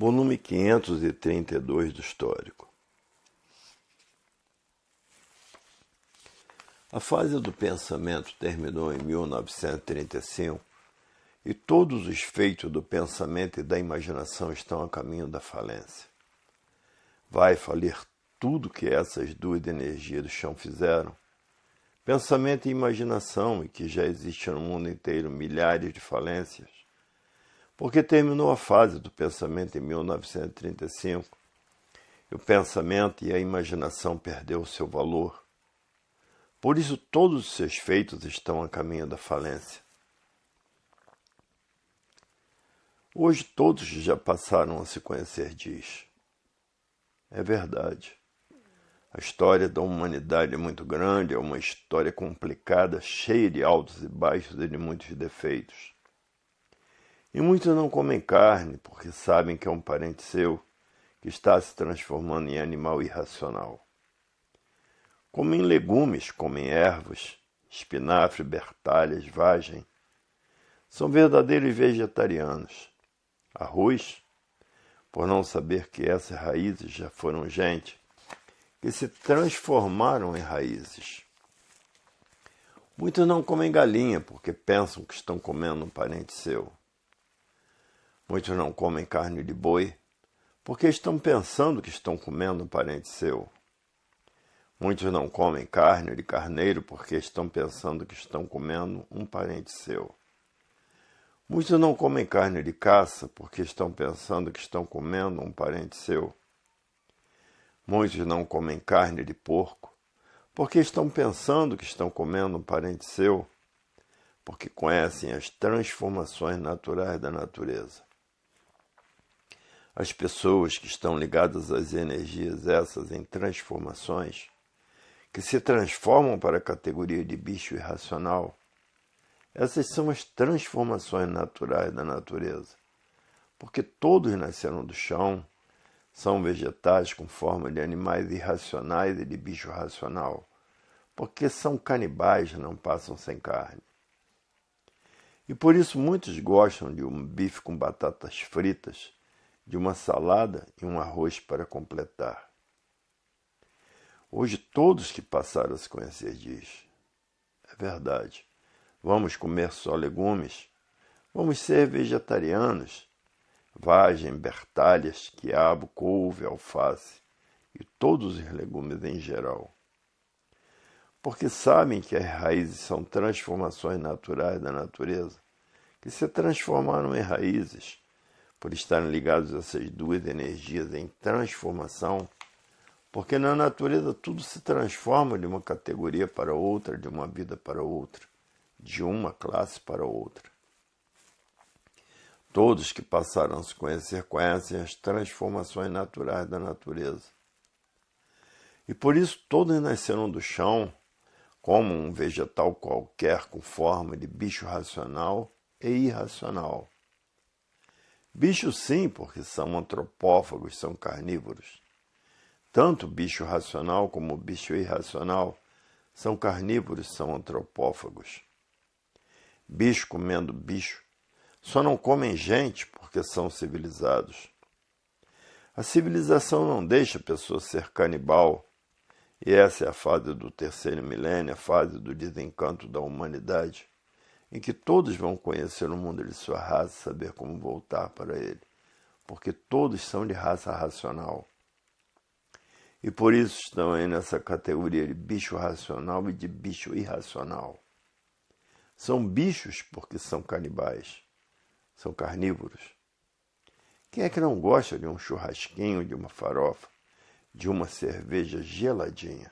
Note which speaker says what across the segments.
Speaker 1: Volume 532 do Histórico. A fase do pensamento terminou em 1935 e todos os feitos do pensamento e da imaginação estão a caminho da falência. Vai falir tudo que essas duas energias do chão fizeram, pensamento e imaginação, e que já existem no mundo inteiro milhares de falências, porque terminou a fase do pensamento em 1935 e o pensamento e a imaginação perdeu o seu valor. Por isso todos os seus feitos estão a caminho da falência. Hoje todos já passaram a se conhecer diz. É verdade. A história da humanidade é muito grande, é uma história complicada, cheia de altos e baixos e de muitos defeitos. E muitos não comem carne porque sabem que é um parente seu que está se transformando em animal irracional. Comem legumes, comem ervas, espinafre, bertalhas, vagem. São verdadeiros vegetarianos. Arroz, por não saber que essas raízes já foram gente, que se transformaram em raízes. Muitos não comem galinha porque pensam que estão comendo um parente seu. Muitos não comem carne de boi porque estão pensando que estão comendo um parente seu. Muitos não comem carne de carneiro porque estão pensando que estão comendo um parente seu. Muitos não comem carne de caça porque estão pensando que estão comendo um parente seu. Muitos não comem carne de porco porque estão pensando que estão comendo um parente seu, porque conhecem as transformações naturais da natureza. As pessoas que estão ligadas às energias essas em transformações, que se transformam para a categoria de bicho irracional, essas são as transformações naturais da natureza, porque todos nasceram do chão, são vegetais com forma de animais irracionais e de bicho racional, porque são canibais, não passam sem carne. E por isso muitos gostam de um bife com batatas fritas, de uma salada e um arroz para completar. Hoje todos que passaram a se conhecer diz, é verdade, vamos comer só legumes, vamos ser vegetarianos, vagem, bertalhas, quiabo, couve, alface e todos os legumes em geral. Porque sabem que as raízes são transformações naturais da natureza, que se transformaram em raízes, por estarem ligados a essas duas energias em transformação, porque na natureza tudo se transforma de uma categoria para outra, de uma vida para outra, de uma classe para outra. Todos que passaram a se conhecer conhecem as transformações naturais da natureza. E por isso todos nasceram do chão, como um vegetal qualquer com forma de bicho racional e irracional. Bicho sim, porque são antropófagos, são carnívoros. Tanto bicho racional como bicho irracional são carnívoros, são antropófagos. Bicho comendo bicho, só não comem gente porque são civilizados. A civilização não deixa a pessoa ser canibal, e essa é a fase do terceiro milênio, a fase do desencanto da humanidade, em que todos vão conhecer o mundo de sua raça e saber como voltar para ele, porque todos são de raça racional. E por isso estão aí nessa categoria de bicho racional e de bicho irracional. São bichos porque são canibais, são carnívoros. Quem é que não gosta de um churrasquinho, de uma farofa, de uma cerveja geladinha?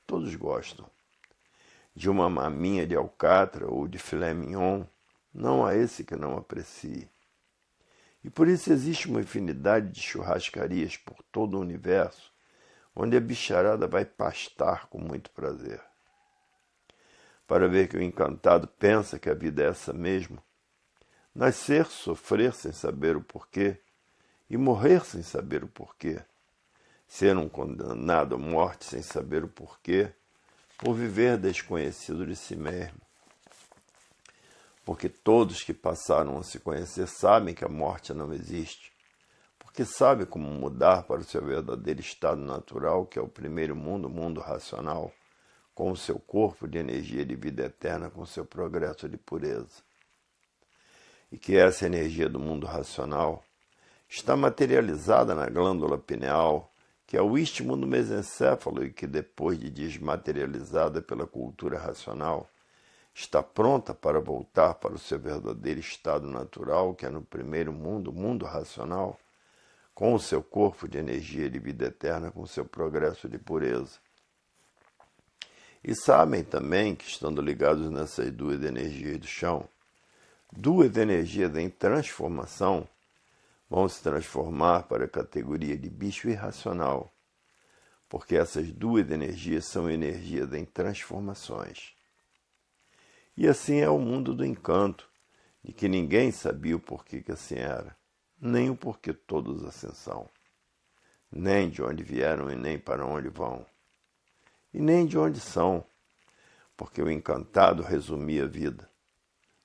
Speaker 1: Todos gostam. De uma maminha de alcatra ou de filé mignon, não há esse que não aprecie. E por isso existe uma infinidade de churrascarias por todo o universo, onde a bicharada vai pastar com muito prazer. Para ver que o encantado pensa que a vida é essa mesmo, nascer, sofrer sem saber o porquê, e morrer sem saber o porquê, ser um condenado à morte sem saber o porquê, por viver desconhecido de si mesmo. Porque todos que passaram a se conhecer sabem que a morte não existe, porque sabe como mudar para o seu verdadeiro estado natural, que é o primeiro mundo, o mundo racional, com o seu corpo de energia de vida eterna, com o seu progresso de pureza. E que essa energia do mundo racional está materializada na glândula pineal, que é o istmo do mesencéfalo e que, depois de desmaterializada pela cultura racional, está pronta para voltar para o seu verdadeiro estado natural, que é no primeiro mundo, o mundo racional, com o seu corpo de energia de vida eterna, com o seu progresso de pureza. E sabem também que, estando ligados nessas duas energias do chão, duas energias em transformação, vão se transformar para a categoria de bicho irracional, porque essas duas energias são energias em transformações. E assim é o mundo do encanto, de que ninguém sabia o porquê que assim era, nem o porquê todos assim são, nem de onde vieram e nem para onde vão, e nem de onde são, porque o encantado resumia a vida: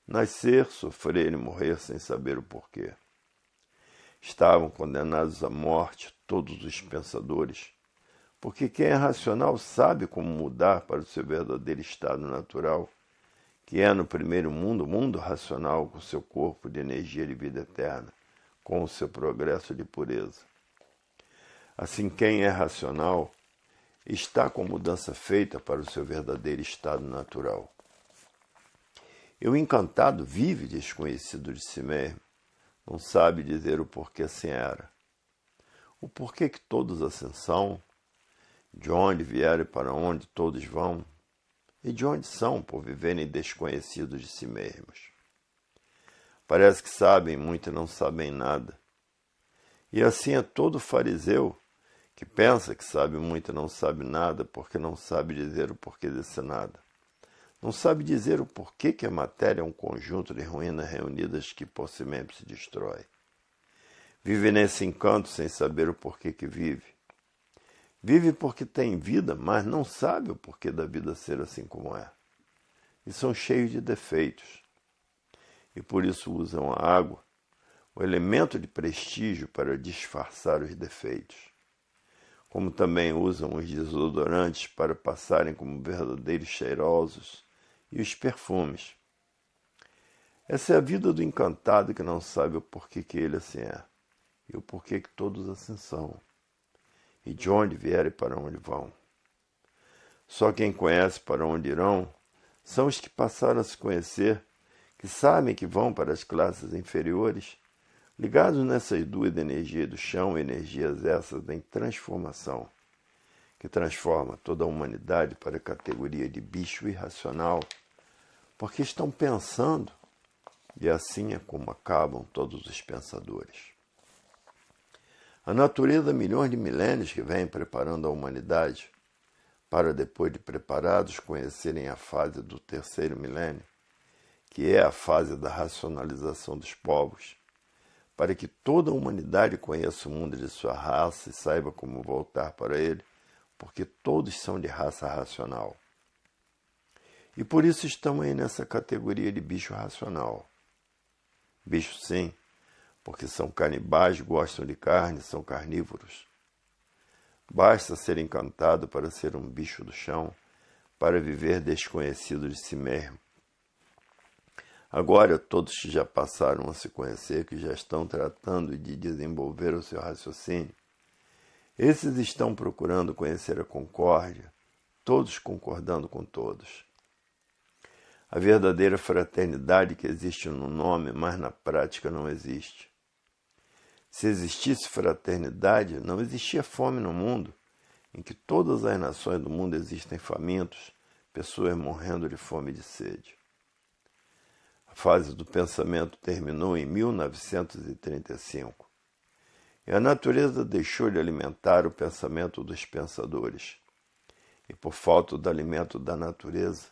Speaker 1: nascer, sofrer e morrer sem saber o porquê. Estavam condenados à morte todos os pensadores, porque quem é racional sabe como mudar para o seu verdadeiro estado natural, que é no primeiro mundo, o mundo racional, com seu corpo de energia de vida eterna, com o seu progresso de pureza. Assim, quem é racional está com a mudança feita para o seu verdadeiro estado natural. E o encantado vive desconhecido de si mesmo, não sabe dizer o porquê assim era. O porquê que todos assim são, de onde vieram e para onde todos vão, e de onde são por viverem desconhecidos de si mesmos. Parece que sabem muito e não sabem nada. E assim é todo fariseu, que pensa que sabe muito e não sabe nada, porque não sabe dizer o porquê desse nada. Não sabe dizer o porquê que a matéria é um conjunto de ruínas reunidas que por si mesmo se destrói. Vive nesse encanto sem saber o porquê que vive. Vive porque tem vida, mas não sabe o porquê da vida ser assim como é. E são cheios de defeitos. E por isso usam a água, o elemento de prestígio, para disfarçar os defeitos. Como também usam os desodorantes para passarem como verdadeiros cheirosos, e os perfumes. Essa é a vida do encantado que não sabe o porquê que ele assim é, e o porquê que todos assim são, e de onde vieram e para onde vão. Só quem conhece para onde irão são os que passaram a se conhecer, que sabem que vão para as classes inferiores, ligados nessas duas energias do chão, energias essas em transformação, que transforma toda a humanidade para a categoria de bicho irracional, porque estão pensando, e assim é como acabam todos os pensadores. A natureza, milhões de milênios que vem preparando a humanidade, para depois de preparados conhecerem a fase do terceiro milênio, que é a fase da racionalização dos povos, para que toda a humanidade conheça o mundo de sua raça e saiba como voltar para ele, porque todos são de raça racional. E por isso estão aí nessa categoria de bicho racional. Bicho sim, porque são canibais, gostam de carne, são carnívoros. Basta ser encantado para ser um bicho do chão, para viver desconhecido de si mesmo. Agora todos que já passaram a se conhecer, que já estão tratando de desenvolver o seu raciocínio, esses estão procurando conhecer a concórdia, todos concordando com todos. A verdadeira fraternidade que existe no nome, mas na prática não existe. Se existisse fraternidade, não existia fome no mundo, em que todas as nações do mundo existem famintos, pessoas morrendo de fome e de sede. A fase do pensamento terminou em 1935, e a natureza deixou de alimentar o pensamento dos pensadores, e por falta do alimento da natureza,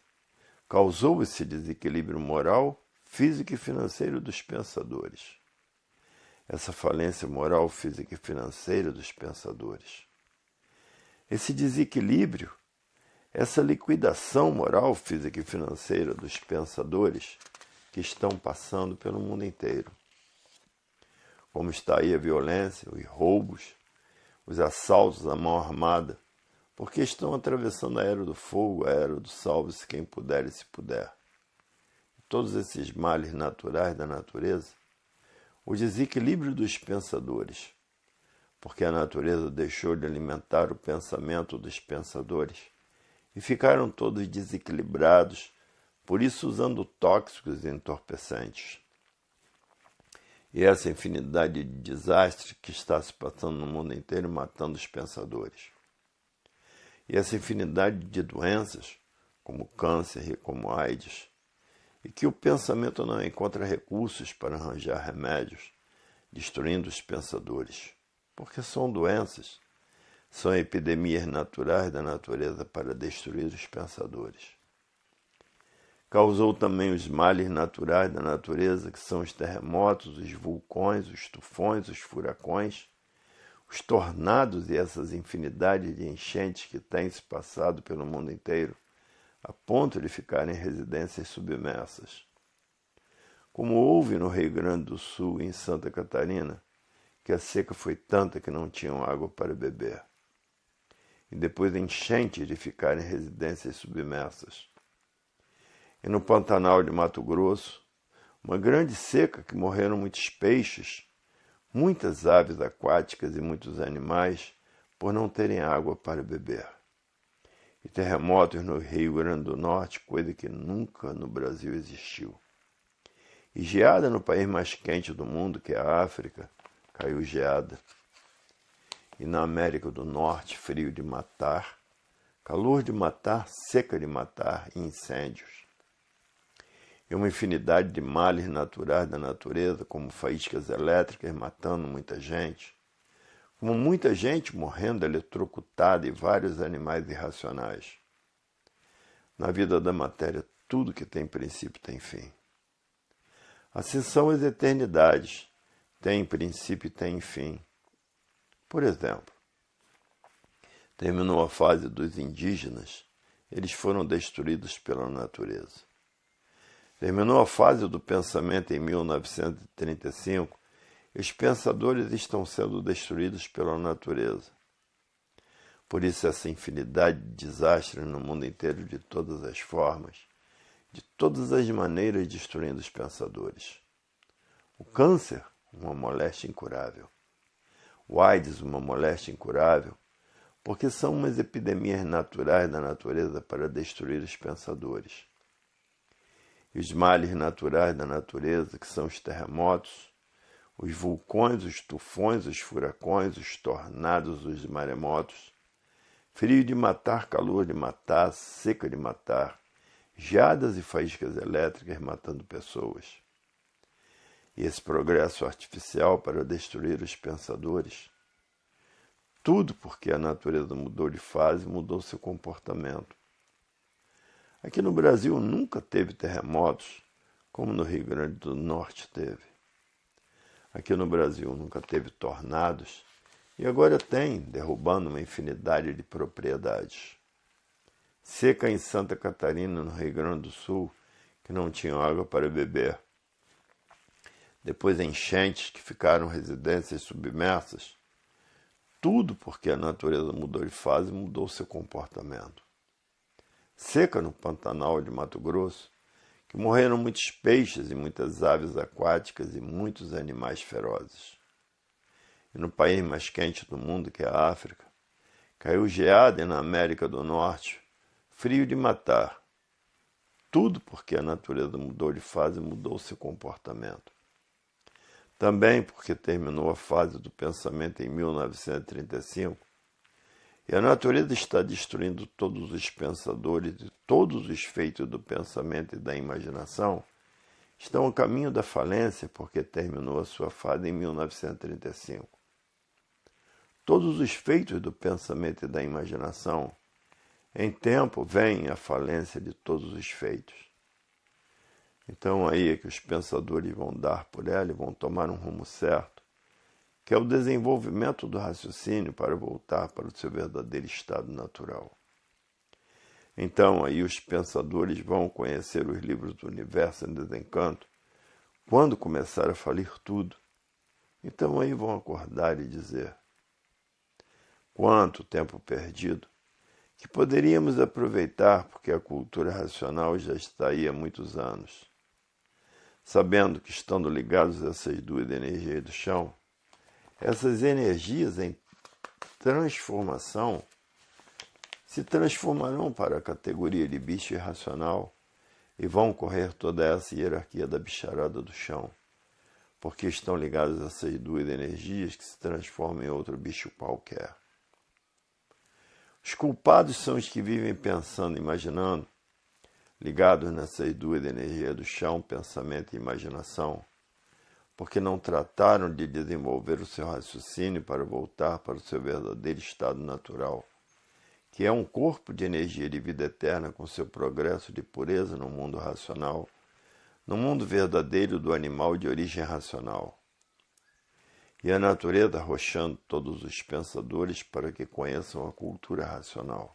Speaker 1: causou esse desequilíbrio moral, físico e financeiro dos pensadores. Essa falência moral, física e financeira dos pensadores. Esse desequilíbrio, essa liquidação moral, física e financeira dos pensadores que estão passando pelo mundo inteiro. como está aí a violência, os roubos, os assaltos à mão armada, porque estão atravessando a era do fogo, a era do salve-se quem puder e se puder. Todos esses males naturais da natureza, o desequilíbrio dos pensadores, porque a natureza deixou de alimentar o pensamento dos pensadores e ficaram todos desequilibrados, por isso usando tóxicos e entorpecentes. E essa infinidade de desastres que está se passando no mundo inteiro matando os pensadores. E essa infinidade de doenças, como câncer e como AIDS, e que o pensamento não encontra recursos para arranjar remédios, destruindo os pensadores, porque são doenças, são epidemias naturais da natureza para destruir os pensadores. Causou também os males naturais da natureza, que são os terremotos, os vulcões, os tufões, os furacões, os tornados e essas infinidades de enchentes que têm se passado pelo mundo inteiro, a ponto de ficarem residências submersas. Como houve no Rio Grande do Sul e em Santa Catarina, que a seca foi tanta que não tinham água para beber. E depois enchentes de ficarem residências submersas. E no Pantanal de Mato Grosso, uma grande seca que morreram muitos peixes, muitas aves aquáticas e muitos animais por não terem água para beber. E terremotos no Rio Grande do Norte, coisa que nunca no Brasil existiu. E geada no país mais quente do mundo, que é a África, caiu geada. E na América do Norte, frio de matar, calor de matar, seca de matar e incêndios. E uma infinidade de males naturais da natureza, como faíscas elétricas matando muita gente, como muita gente morrendo eletrocutada e vários animais irracionais. Na vida da matéria, tudo que tem princípio tem fim. Assim são as eternidades, tem princípio e tem fim. Por exemplo, terminou a fase dos indígenas, eles foram destruídos pela natureza. Terminou a fase do pensamento em 1935, e os pensadores estão sendo destruídos pela natureza. Por isso essa infinidade de desastres no mundo inteiro de todas as formas, de todas as maneiras destruindo os pensadores. O câncer, uma moléstia incurável. O AIDS, uma moléstia incurável, porque são umas epidemias naturais da natureza para destruir os pensadores. E os males naturais da natureza, que são os terremotos, os vulcões, os tufões, os furacões, os tornados, os maremotos, frio de matar, calor de matar, seca de matar, geadas e faíscas elétricas matando pessoas. E esse progresso artificial para destruir os pensadores, tudo porque a natureza mudou de fase, mudou seu comportamento. Aqui no Brasil nunca teve terremotos, como no Rio Grande do Norte teve. Aqui no Brasil nunca teve tornados, e agora tem, derrubando uma infinidade de propriedades. Seca em Santa Catarina, no Rio Grande do Sul, que não tinham água para beber. Depois enchentes que ficaram residências submersas. Tudo porque a natureza mudou de fase e mudou seu comportamento. Seca no Pantanal de Mato Grosso, que morreram muitos peixes e muitas aves aquáticas e muitos animais ferozes. E no país mais quente do mundo, que é a África, caiu geada e na América do Norte, frio de matar. Tudo porque a natureza mudou de fase e mudou seu comportamento. Também porque terminou a fase do pensamento em 1935, e a natureza está destruindo todos os pensadores e todos os feitos do pensamento e da imaginação estão a caminho da falência porque terminou a sua fase em 1935. Todos os feitos do pensamento e da imaginação, em tempo, vêm à falência de todos os feitos. Então aí é que os pensadores vão dar por ela e vão tomar um rumo certo, que é o desenvolvimento do raciocínio para voltar para o seu verdadeiro estado natural. Então aí os pensadores vão conhecer os livros do universo em desencanto, quando começar a falir tudo, Então aí vão acordar e dizer: quanto tempo perdido, que poderíamos aproveitar porque a cultura racional já está aí há muitos anos. Sabendo que, estando ligados a essas duas energias do chão, essas energias em transformação se transformarão para a categoria de bicho irracional e vão correr toda essa hierarquia da bicharada do chão, porque estão ligados a essas duas energias que se transformam em outro bicho qualquer. Os culpados são os que vivem pensando, imaginando, ligados nessas duas energias do chão, pensamento e imaginação, porque não trataram de desenvolver o seu raciocínio para voltar para o seu verdadeiro estado natural, que é um corpo de energia de vida eterna com seu progresso de pureza no mundo racional, no mundo verdadeiro do animal de origem racional. E a natureza arrochando todos os pensadores para que conheçam a cultura racional.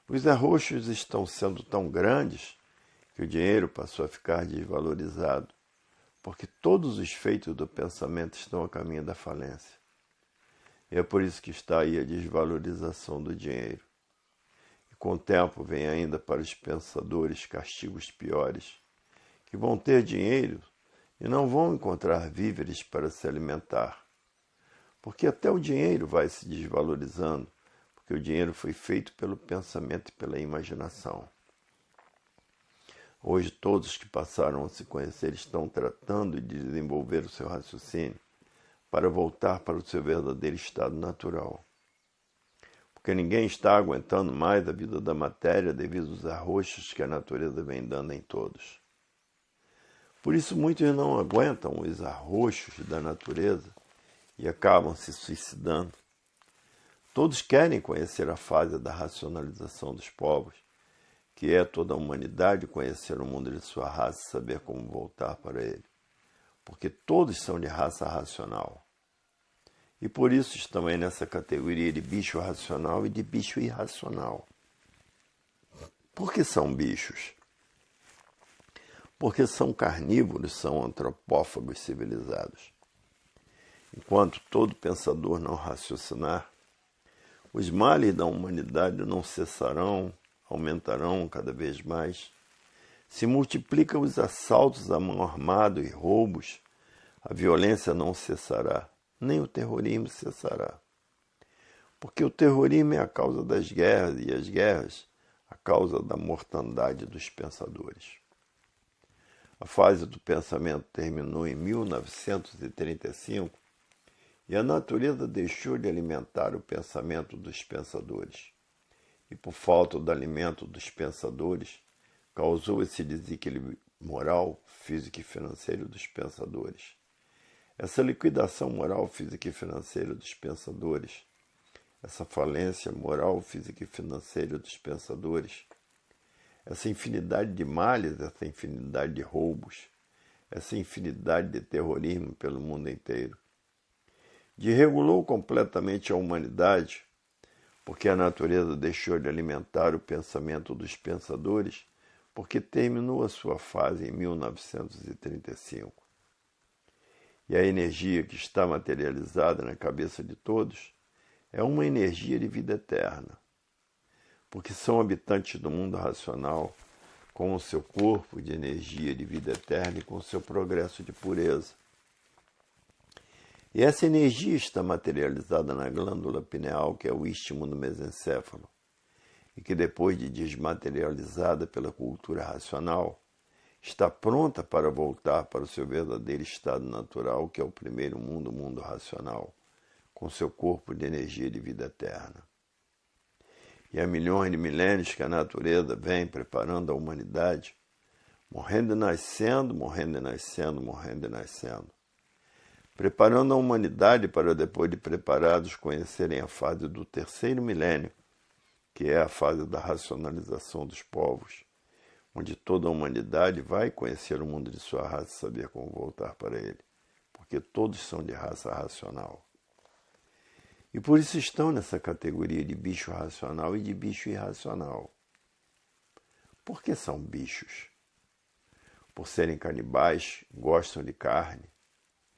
Speaker 1: Os arroxos estão sendo tão grandes que o dinheiro passou a ficar desvalorizado, porque todos os feitos do pensamento estão a caminho da falência. E é por isso que está aí a desvalorização do dinheiro. E com o tempo vem ainda para os pensadores castigos piores, que vão ter dinheiro e não vão encontrar víveres para se alimentar. Porque até o dinheiro vai se desvalorizando, porque o dinheiro foi feito pelo pensamento e pela imaginação. Hoje todos que passaram a se conhecer estão tratando de desenvolver o seu raciocínio para voltar para o seu verdadeiro estado natural. Porque ninguém está aguentando mais a vida da matéria devido aos arroxos que a natureza vem dando em todos. Por isso muitos não aguentam os arroxos da natureza e acabam se suicidando. Todos querem conhecer a fase da racionalização dos povos, que é toda a humanidade conhecer o mundo de sua raça e saber como voltar para ele. Porque todos são de raça racional. E por isso estão aí nessa categoria de bicho racional e de bicho irracional. Por que são bichos? Porque são carnívoros, são antropófagos civilizados. Enquanto todo pensador não raciocinar, os males da humanidade não cessarão, aumentarão cada vez mais. Se multiplicam os assaltos à mão armada e roubos, a violência não cessará, nem o terrorismo cessará. Porque o terrorismo é a causa das guerras e as guerras a causa da mortandade dos pensadores. A fase do pensamento terminou em 1935 e a natureza deixou de alimentar o pensamento dos pensadores. E por falta do alimento dos pensadores, causou esse desequilíbrio moral, físico e financeiro dos pensadores. Essa liquidação moral, física e financeira dos pensadores, essa falência moral, física e financeira dos pensadores, essa infinidade de males, essa infinidade de roubos, essa infinidade de terrorismo pelo mundo inteiro, desregulou completamente a humanidade, porque a natureza deixou de alimentar o pensamento dos pensadores, porque terminou a sua fase em 1935. E a energia que está materializada na cabeça de todos é uma energia de vida eterna, porque são habitantes do mundo racional com o seu corpo de energia de vida eterna e com o seu progresso de pureza. E essa energia está materializada na glândula pineal, que é o istmo do mesencéfalo, e que depois de desmaterializada pela cultura racional, está pronta para voltar para o seu verdadeiro estado natural, que é o primeiro mundo, o mundo racional, com seu corpo de energia de vida eterna. E há milhões de milênios que a natureza vem preparando a humanidade, morrendo e nascendo, morrendo e nascendo, morrendo e nascendo, preparando a humanidade para, depois de preparados, conhecerem a fase do terceiro milênio, que é a fase da racionalização dos povos, onde toda a humanidade vai conhecer o mundo de sua raça e saber como voltar para ele, porque todos são de raça racional. E por isso estão nessa categoria de bicho racional e de bicho irracional. Por que são bichos? Por serem canibais, gostam de carne,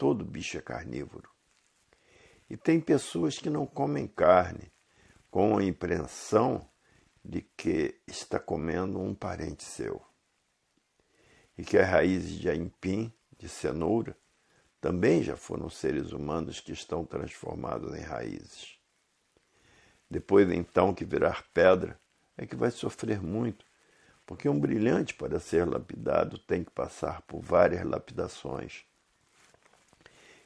Speaker 1: todo bicho é carnívoro. E tem pessoas que não comem carne, com a impressão de que está comendo um parente seu. E que as raízes de aipim, de cenoura, também já foram seres humanos que estão transformados em raízes. Depois então que virar pedra, é que vai sofrer muito, porque um brilhante para ser lapidado tem que passar por várias lapidações.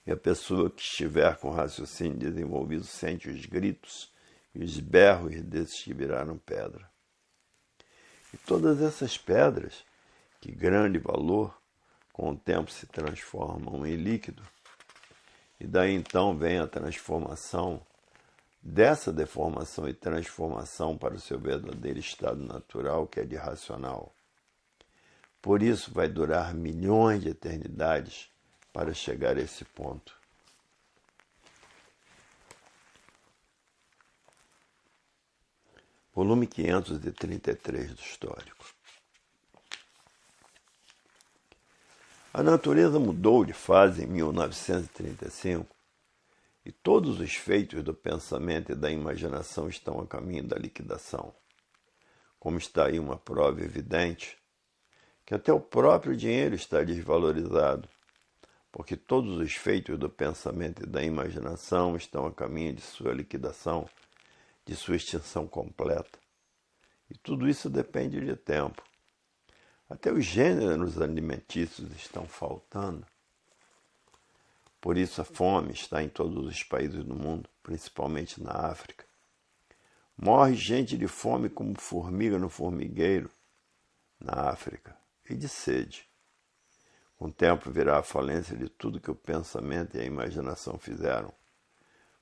Speaker 1: E a pessoa que estiver com raciocínio desenvolvido sente os gritos e os berros desses que viraram pedra. E todas essas pedras, que grande valor, com o tempo se transformam em líquido, e daí então vem a transformação, dessa deformação e transformação para o seu verdadeiro estado natural, que é de racional. Por isso vai durar milhões de eternidades para chegar a esse ponto. Volume 533 do Histórico. A natureza mudou de fase em 1935 e todos os feitos do pensamento e da imaginação estão a caminho da liquidação. Como está aí uma prova evidente, que até o próprio dinheiro está desvalorizado, porque todos os feitos do pensamento e da imaginação estão a caminho de sua liquidação, de sua extinção completa. E tudo isso depende de tempo. Até os gêneros alimentícios estão faltando. Por isso a fome está em todos os países do mundo, principalmente na África. Morre gente de fome como formiga no formigueiro, na África, e de sede. Com o tempo virá a falência de tudo que o pensamento e a imaginação fizeram.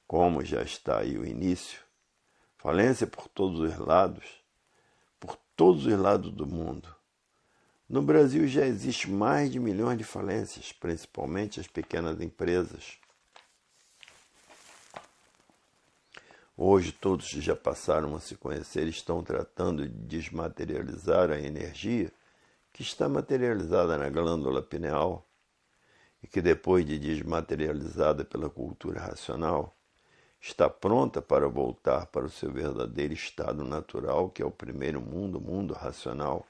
Speaker 1: Como já está aí o início, falência por todos os lados do mundo. No Brasil já existe mais de milhões de falências, principalmente as pequenas empresas. Hoje todos que já passaram a se conhecer estão tratando de desmaterializar a energia que está materializada na glândula pineal e que depois de desmaterializada pela cultura racional, está pronta para voltar para o seu verdadeiro estado natural, que é o primeiro mundo, o mundo racional,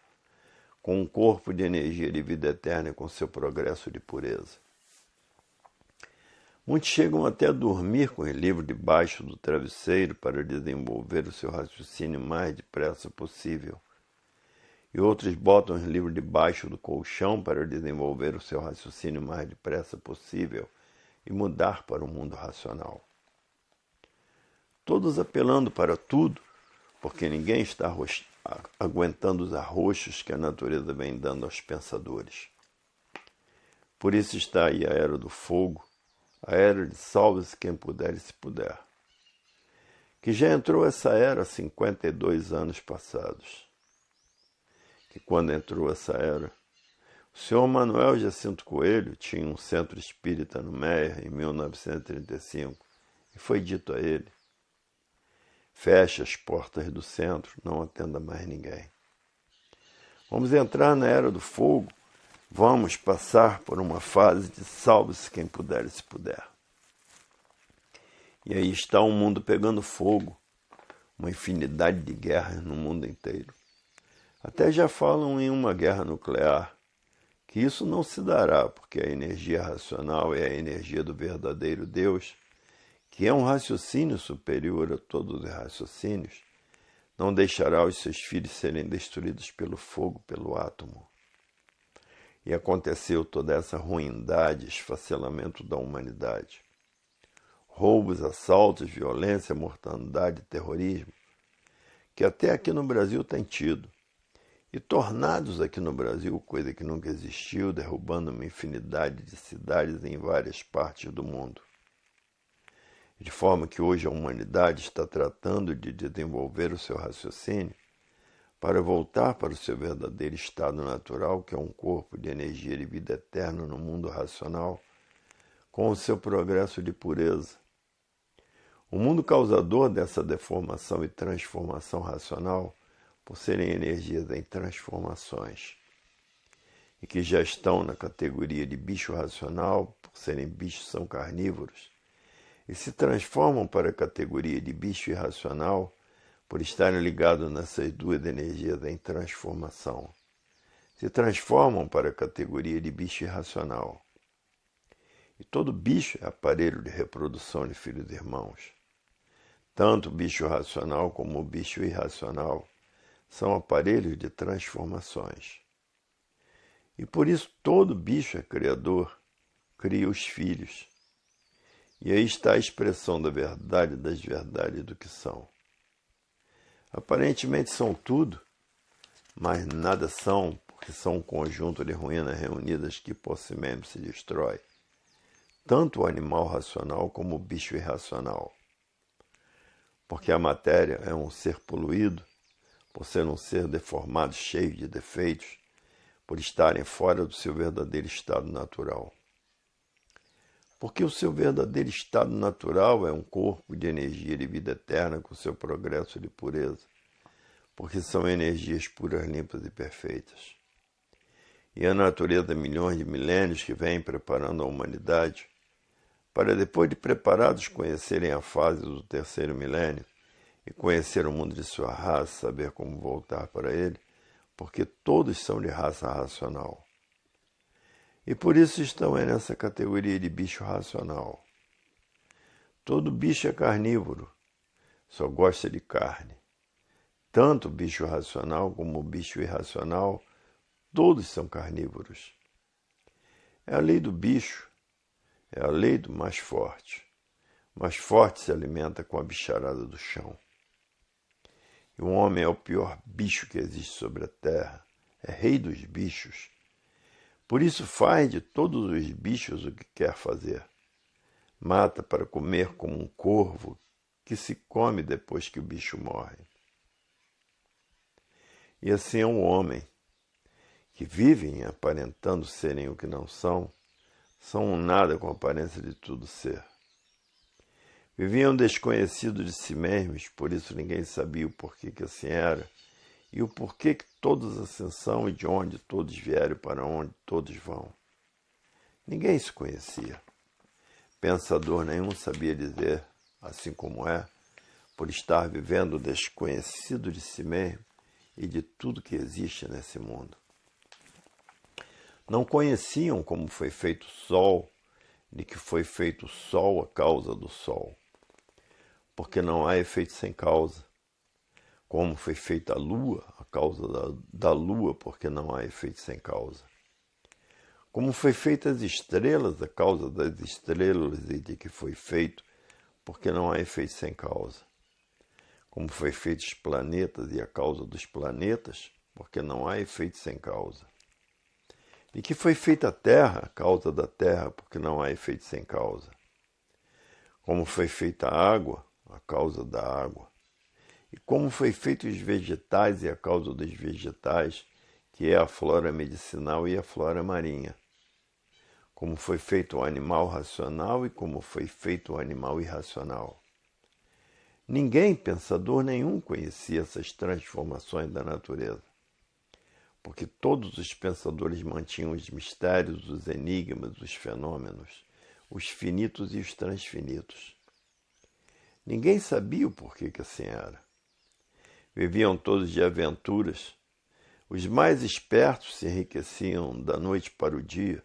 Speaker 1: com um corpo de energia de vida eterna e com seu progresso de pureza. Muitos chegam até a dormir com o livro debaixo do travesseiro para desenvolver o seu raciocínio mais depressa possível. E outros botam os livros debaixo do colchão para desenvolver o seu raciocínio mais depressa possível e mudar para o mundo racional. Todos apelando para tudo, porque ninguém está aguentando os arroxos que a natureza vem dando aos pensadores. Por isso está aí a era do fogo, a era de salve-se quem puder e se puder. Que já entrou essa era há 52 anos passados. Que quando entrou essa era, o senhor Manuel Jacinto Coelho tinha um centro espírita no Meier em 1935 e foi dito a ele: feche as portas do centro, não atenda mais ninguém. Vamos entrar na era do fogo, vamos passar por uma fase de salve-se quem puder e se puder. E aí está o mundo pegando fogo, uma infinidade de guerras no mundo inteiro. Até já falam em uma guerra nuclear, que isso não se dará, porque a energia racional é a energia do verdadeiro Deus, que é um raciocínio superior a todos os raciocínios, não deixará os seus filhos serem destruídos pelo fogo, pelo átomo. E aconteceu toda essa ruindade, esfacelamento da humanidade. Roubos, assaltos, violência, mortandade, terrorismo, que até aqui no Brasil tem tido. E tornados aqui no Brasil, coisa que nunca existiu, derrubando uma infinidade de cidades em várias partes do mundo. De forma que hoje a humanidade está tratando de desenvolver o seu raciocínio para voltar para o seu verdadeiro estado natural, que é um corpo de energia de vida eterna no mundo racional, com o seu progresso de pureza. O mundo causador dessa deformação e transformação racional, por serem energias em transformações. e que já estão na categoria de bicho racional, por serem bichos são carnívoros, e se transformam para a categoria de bicho irracional por estarem ligados nessas duas energias em transformação. Se transformam para a categoria de bicho irracional. E todo bicho é aparelho de reprodução de filhos e irmãos. Tanto o bicho racional como o bicho irracional são aparelhos de transformações. E por isso todo bicho é criador, cria os filhos. E aí está a expressão da verdade das verdades do que são. Aparentemente são tudo, mas nada são, porque são um conjunto de ruínas reunidas que por si mesmo se destrói. Tanto o animal racional como o bicho irracional. Porque a matéria é um ser poluído, por ser um ser deformado, cheio de defeitos, por estarem fora do seu verdadeiro estado natural. Porque o seu verdadeiro estado natural é um corpo de energia de vida eterna com seu progresso de pureza, porque são energias puras, limpas e perfeitas. E a natureza, milhões de milênios que vem preparando a humanidade, para depois de preparados conhecerem a fase do terceiro milênio e conhecer o mundo de sua raça, saber como voltar para ele, porque todos são de raça racional. E por isso estão nessa categoria de bicho racional. Todo bicho é carnívoro, só gosta de carne. Tanto o bicho racional como o bicho irracional, todos são carnívoros. É a lei do bicho, é a lei do mais forte. O mais forte se alimenta com a bicharada do chão. E o homem é o pior bicho que existe sobre a terra, é rei dos bichos. Por isso faz de todos os bichos o que quer fazer. Mata para comer como um corvo que se come depois que o bicho morre. E assim é um homem, que vivem aparentando serem o que não são um nada com a aparência de tudo ser. Viviam desconhecidos de si mesmos, por isso ninguém sabia o porquê que assim era, e o porquê que todos assim são e de onde todos vieram e para onde todos vão. Ninguém se conhecia. Pensador nenhum sabia dizer, assim como é, por estar vivendo desconhecido de si mesmo e de tudo que existe nesse mundo. Não conheciam como foi feito o sol, de que foi feito o sol a causa do sol, porque não há efeito sem causa. Como foi feita a lua, a causa da lua, porque não há efeito sem causa. Como foi feita as estrelas, a causa das estrelas e de que foi feito, porque não há efeito sem causa. Como foi feito os planetas e a causa dos planetas, porque não há efeito sem causa. E que foi feita a terra, a causa da terra, porque não há efeito sem causa. Como foi feita a água, a causa da água. E como foi feito os vegetais e a causa dos vegetais, que é a flora medicinal e a flora marinha. Como foi feito o animal racional e como foi feito o animal irracional. Ninguém, pensador nenhum, conhecia essas transformações da natureza, porque todos os pensadores mantinham os mistérios, os enigmas, os fenômenos, os finitos e os transfinitos. Ninguém sabia o porquê que assim era. Viviam todos de aventuras. Os mais espertos se enriqueciam da noite para o dia,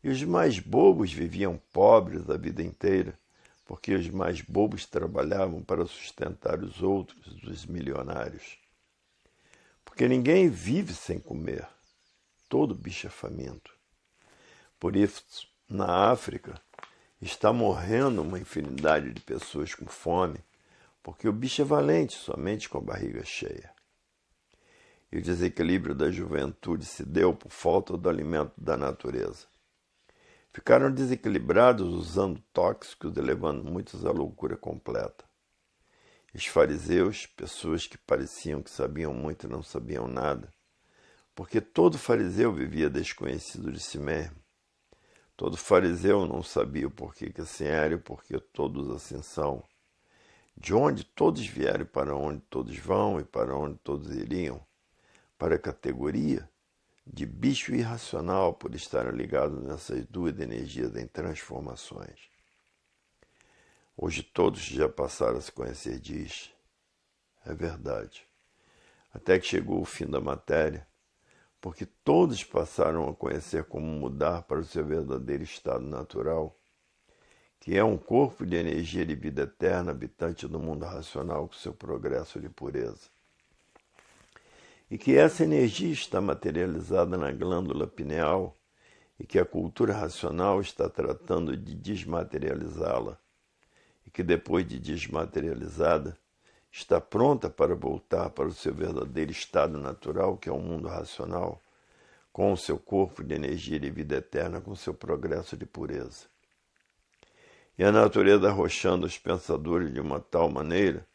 Speaker 1: e os mais bobos viviam pobres a vida inteira, porque os mais bobos trabalhavam para sustentar os outros, os milionários. Porque ninguém vive sem comer. Todo bicho é faminto. Por isso, na África, está morrendo uma infinidade de pessoas com fome, porque o bicho é valente somente com a barriga cheia. E o desequilíbrio da juventude se deu por falta do alimento da natureza. Ficaram desequilibrados usando tóxicos e levando muitos à loucura completa. Os fariseus, pessoas que pareciam que sabiam muito e não sabiam nada, porque todo fariseu vivia desconhecido de si mesmo. Todo fariseu não sabia o porquê que assim era e porque todos assim são. De onde todos vieram, para onde todos vão e para onde todos iriam. Para a categoria de bicho irracional por estarem ligados nessas duas energias em transformações. Hoje todos já passaram a se conhecer diz, é verdade, até que chegou o fim da matéria, porque todos passaram a conhecer como mudar para o seu verdadeiro estado natural, que é um corpo de energia de vida eterna habitante do mundo racional com seu progresso de pureza. E que essa energia está materializada na glândula pineal e que a cultura racional está tratando de desmaterializá-la, e que depois de desmaterializada, está pronta para voltar para o seu verdadeiro estado natural, que é o mundo racional, com o seu corpo de energia de vida eterna, com seu progresso de pureza. E a natureza arrochando os pensadores de uma tal maneira,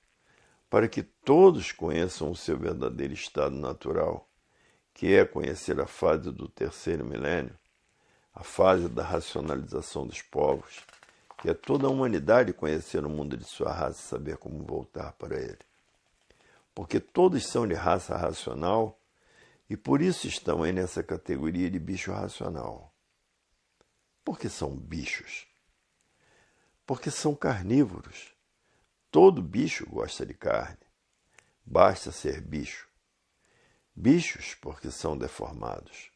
Speaker 1: para que todos conheçam o seu verdadeiro estado natural, que é conhecer a fase do terceiro milênio, a fase da racionalização dos povos, que é toda a humanidade conhecer o mundo de sua raça e saber como voltar para ele. Porque todos são de raça racional e por isso estão aí nessa categoria de bicho racional. Porque são bichos. Porque são carnívoros. Todo bicho gosta de carne. Basta ser bicho. Bichos porque são deformados.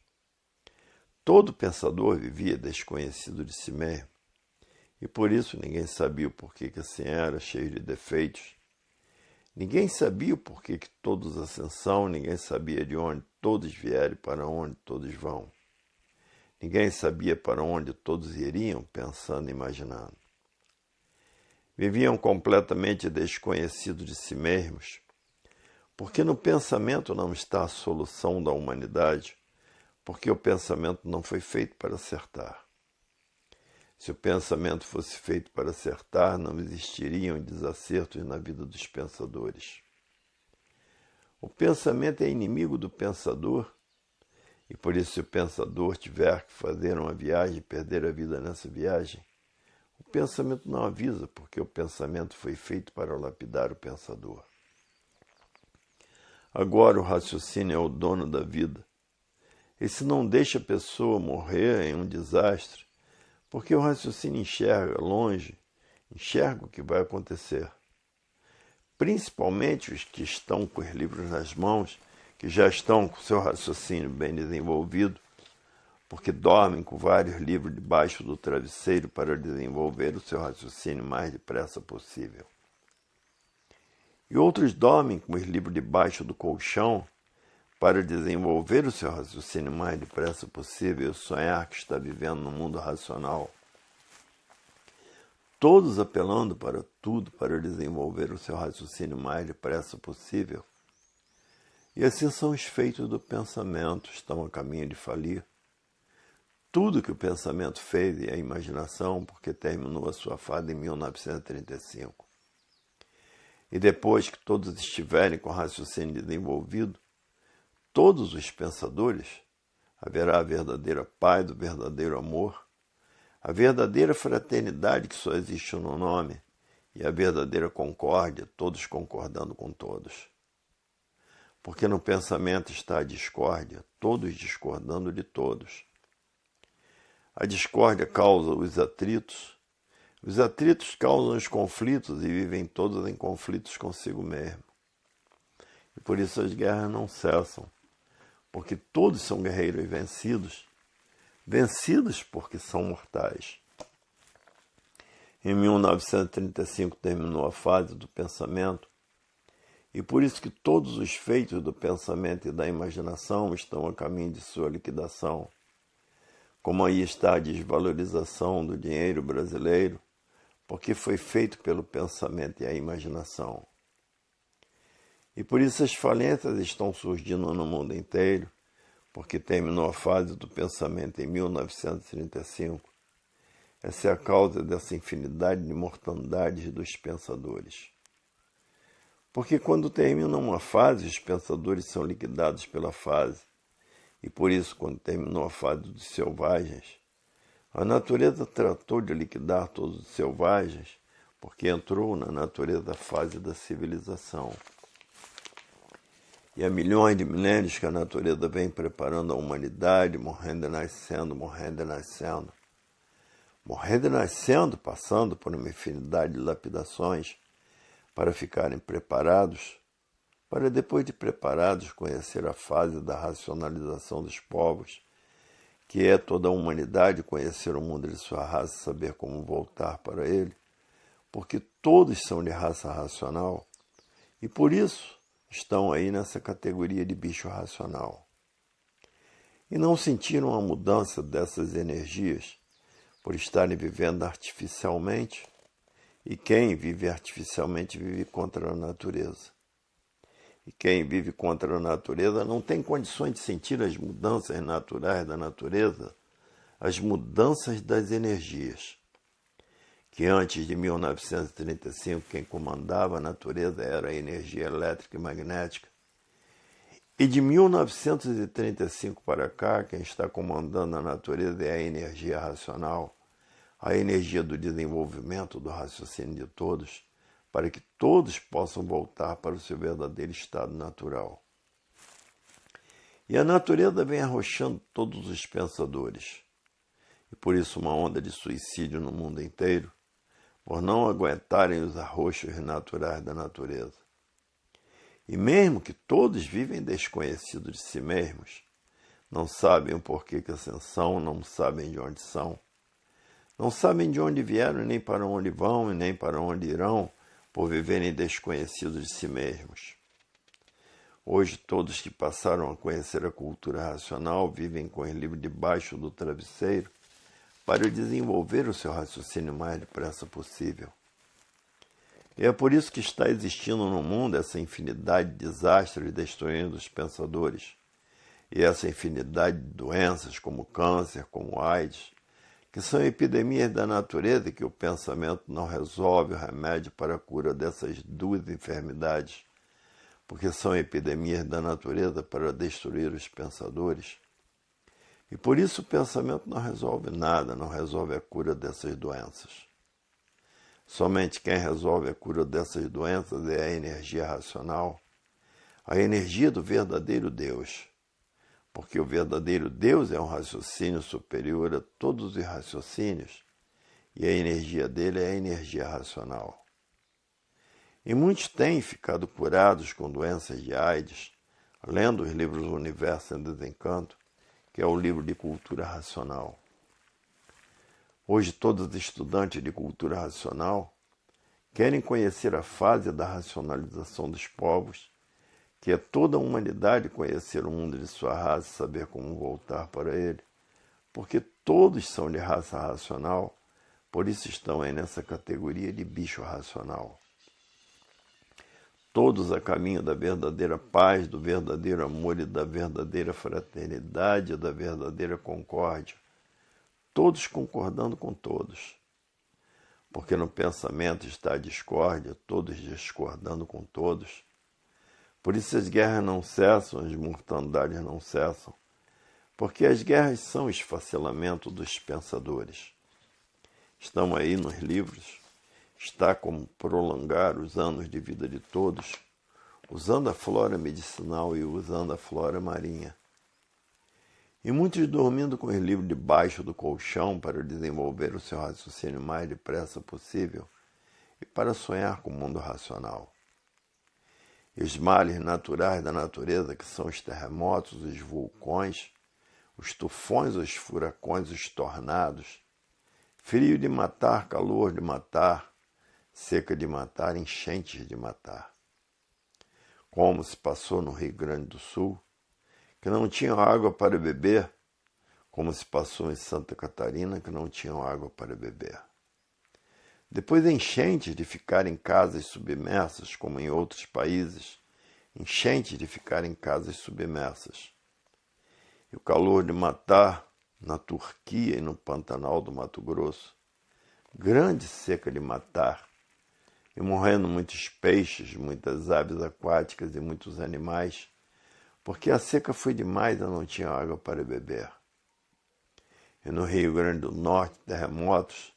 Speaker 1: Todo pensador vivia desconhecido de si mesmo. E por isso ninguém sabia o porquê que assim era, cheio de defeitos. Ninguém sabia o porquê que todos ascensão, ninguém sabia de onde todos vieram e para onde todos vão. Ninguém sabia para onde todos iriam, pensando e imaginando. Viviam completamente desconhecidos de si mesmos, porque no pensamento não está a solução da humanidade, porque o pensamento não foi feito para acertar. Se o pensamento fosse feito para acertar, não existiriam desacertos na vida dos pensadores. O pensamento é inimigo do pensador, e por isso se o pensador tiver que fazer uma viagem e perder a vida nessa viagem, o pensamento não avisa, porque o pensamento foi feito para lapidar o pensador. Agora o raciocínio é o dono da vida. Esse não deixa a pessoa morrer em um desastre, porque o raciocínio enxerga longe, enxerga o que vai acontecer. Principalmente os que estão com os livros nas mãos, que já estão com seu raciocínio bem desenvolvido, porque dormem com vários livros debaixo do travesseiro para desenvolver o seu raciocínio o mais depressa possível. E outros dormem com os livros debaixo do colchão para desenvolver o seu raciocínio o mais depressa possível e sonhar que está vivendo no mundo racional. Todos apelando para tudo para desenvolver o seu raciocínio o mais depressa possível. E assim são os feitos do pensamento, estão a caminho de falir. Tudo que o pensamento fez e a imaginação, porque terminou a sua fase em 1935. E depois que todos estiverem com o raciocínio desenvolvido, todos os pensadores, haverá a verdadeira paz, o verdadeiro amor, a verdadeira fraternidade que só existe no nome, e a verdadeira concórdia, todos concordando com todos. Porque no pensamento está a discórdia, todos discordando de todos. A discórdia causa os atritos causam os conflitos e vivem todos em conflitos consigo mesmo. E por isso as guerras não cessam, porque todos são guerreiros vencidos, vencidos porque são mortais. Em 1935 terminou a fase do pensamento, e por isso que todos os feitos do pensamento e da imaginação estão a caminho de sua liquidação. Como aí está a desvalorização do dinheiro brasileiro, porque foi feito pelo pensamento e a imaginação. E por isso as falências estão surgindo no mundo inteiro, porque terminou a fase do pensamento em 1935. Essa é a causa dessa infinidade de mortandades dos pensadores. Porque quando termina uma fase, os pensadores são liquidados pela fase. E por isso, quando terminou a fase dos selvagens, a natureza tratou de liquidar todos os selvagens, porque entrou na natureza a fase da civilização. E há milhões de milênios que a natureza vem preparando a humanidade, morrendo e nascendo, morrendo e nascendo. Morrendo e nascendo, passando por uma infinidade de lapidações para ficarem preparados, para depois de preparados conhecer a fase da racionalização dos povos, que é toda a humanidade conhecer o mundo de sua raça e saber como voltar para ele, porque todos são de raça racional e por isso estão aí nessa categoria de bicho racional. E não sentiram a mudança dessas energias por estarem vivendo artificialmente, e quem vive artificialmente vive contra a natureza. E quem vive contra a natureza não tem condições de sentir as mudanças naturais da natureza, as mudanças das energias. Que antes de 1935 quem comandava a natureza era a energia elétrica e magnética. E de 1935 para cá, quem está comandando a natureza é a energia racional, a energia do desenvolvimento, do raciocínio de todos, para que todos possam voltar para o seu verdadeiro estado natural. E a natureza vem arrochando todos os pensadores. E por isso uma onda de suicídio no mundo inteiro, por não aguentarem os arroxos naturais da natureza. E mesmo que todos vivem desconhecidos de si mesmos, não sabem o porquê que são, não sabem de onde são, não sabem de onde vieram, nem para onde vão, e nem para onde irão, por viverem desconhecidos de si mesmos. Hoje, todos que passaram a conhecer a cultura racional vivem com o livro debaixo do travesseiro para desenvolver o seu raciocínio o mais depressa possível. E é por isso que está existindo no mundo essa infinidade de desastres destruindo os pensadores, e essa infinidade de doenças como câncer, como AIDS, que são epidemias da natureza que o pensamento não resolve o remédio para a cura dessas duas enfermidades, porque são epidemias da natureza para destruir os pensadores. E por isso o pensamento não resolve nada, não resolve a cura dessas doenças. Somente quem resolve a cura dessas doenças é a energia racional, a energia do verdadeiro Deus. Porque o verdadeiro Deus é um raciocínio superior a todos os raciocínios, e a energia dele é a energia racional. E muitos têm ficado curados com doenças de AIDS, lendo os livros do Universo em Desencanto, que é o livro de cultura racional. Hoje todos os estudantes de cultura racional querem conhecer a fase da racionalização dos povos, que é toda a humanidade conhecer o mundo de sua raça e saber como voltar para ele, porque todos são de raça racional, por isso estão aí nessa categoria de bicho racional. Todos a caminho da verdadeira paz, do verdadeiro amor e da verdadeira fraternidade e da verdadeira concórdia, todos concordando com todos. Porque no pensamento está a discórdia, todos discordando com todos. Por isso as guerras não cessam, as mortandades não cessam, porque as guerras são o esfacelamento dos pensadores. Estão aí nos livros, está como prolongar os anos de vida de todos, usando a flora medicinal e usando a flora marinha. E muitos dormindo com os livros debaixo do colchão para desenvolver o seu raciocínio o mais depressa possível e para sonhar com o mundo racional. E os males naturais da natureza, que são os terremotos, os vulcões, os tufões, os furacões, os tornados, frio de matar, calor de matar, seca de matar, enchentes de matar. Como se passou no Rio Grande do Sul, que não tinham água para beber, como se passou em Santa Catarina, que não tinham água para beber. Depois enchentes de ficar em casas submersas, como em outros países, enchentes de ficar em casas submersas. E o calor de matar na Turquia e no Pantanal do Mato Grosso. Grande seca de matar. E morrendo muitos peixes, muitas aves aquáticas e muitos animais, porque a seca foi demais e não tinha água para beber. E no Rio Grande do Norte, terremotos,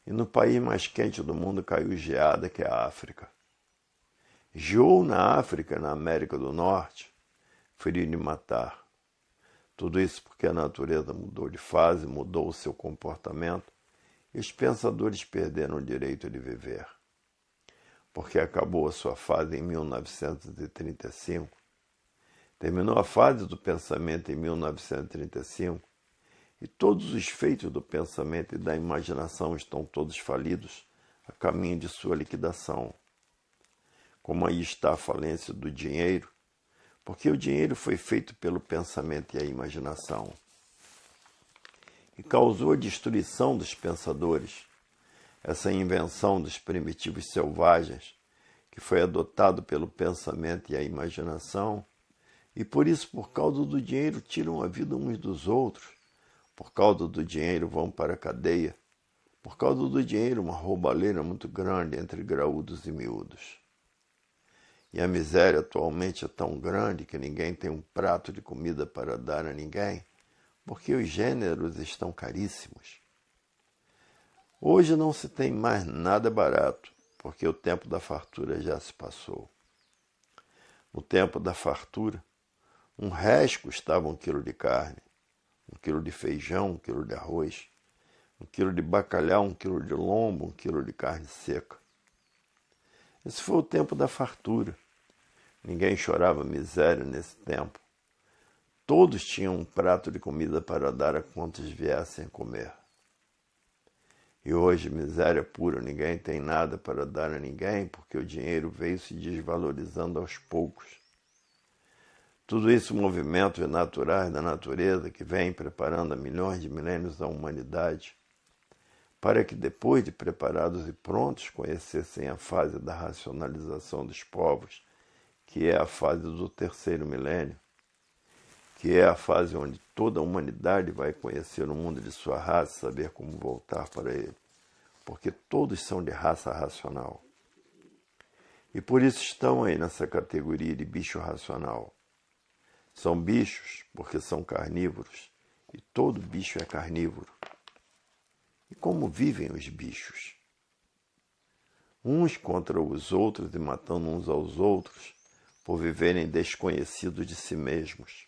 Speaker 1: e no país mais quente do mundo caiu geada, que é a África. Geou na África, na América do Norte, ferir e matar. Tudo isso porque a natureza mudou de fase, mudou o seu comportamento e os pensadores perderam o direito de viver. Porque acabou a sua fase em 1935, terminou a fase do pensamento em 1935 e todos os feitos do pensamento e da imaginação estão todos falidos a caminho de sua liquidação. Como aí está a falência do dinheiro, porque o dinheiro foi feito pelo pensamento e a imaginação e causou a destruição dos pensadores, essa invenção dos primitivos selvagens que foi adotado pelo pensamento e a imaginação, e por isso, por causa do dinheiro, tiram a vida uns dos outros, por causa do dinheiro vão para a cadeia, por causa do dinheiro uma roubalheira muito grande entre graúdos e miúdos. E a miséria atualmente é tão grande que ninguém tem um prato de comida para dar a ninguém, porque os gêneros estão caríssimos. Hoje não se tem mais nada barato, porque o tempo da fartura já se passou. No tempo da fartura, R$1 custava 1 quilo de carne, 1 quilo de feijão, 1 quilo de arroz, 1 quilo de bacalhau, 1 quilo de lombo, 1 quilo de carne seca. Esse foi o tempo da fartura. Ninguém chorava miséria nesse tempo. Todos tinham um prato de comida para dar a quantos viessem a comer. E hoje, miséria pura, ninguém tem nada para dar a ninguém, porque o dinheiro veio se desvalorizando aos poucos. Tudo isso movimentos naturais da natureza que vem preparando há milhões de milênios a humanidade, para que depois de preparados e prontos conhecessem a fase da racionalização dos povos, que é a fase do terceiro milênio, que é a fase onde toda a humanidade vai conhecer o mundo de sua raça, saber como voltar para ele, porque todos são de raça racional. E por isso estão aí nessa categoria de bicho racional. São bichos porque são carnívoros, e todo bicho é carnívoro. E como vivem os bichos? Uns contra os outros e matando uns aos outros, por viverem desconhecidos de si mesmos.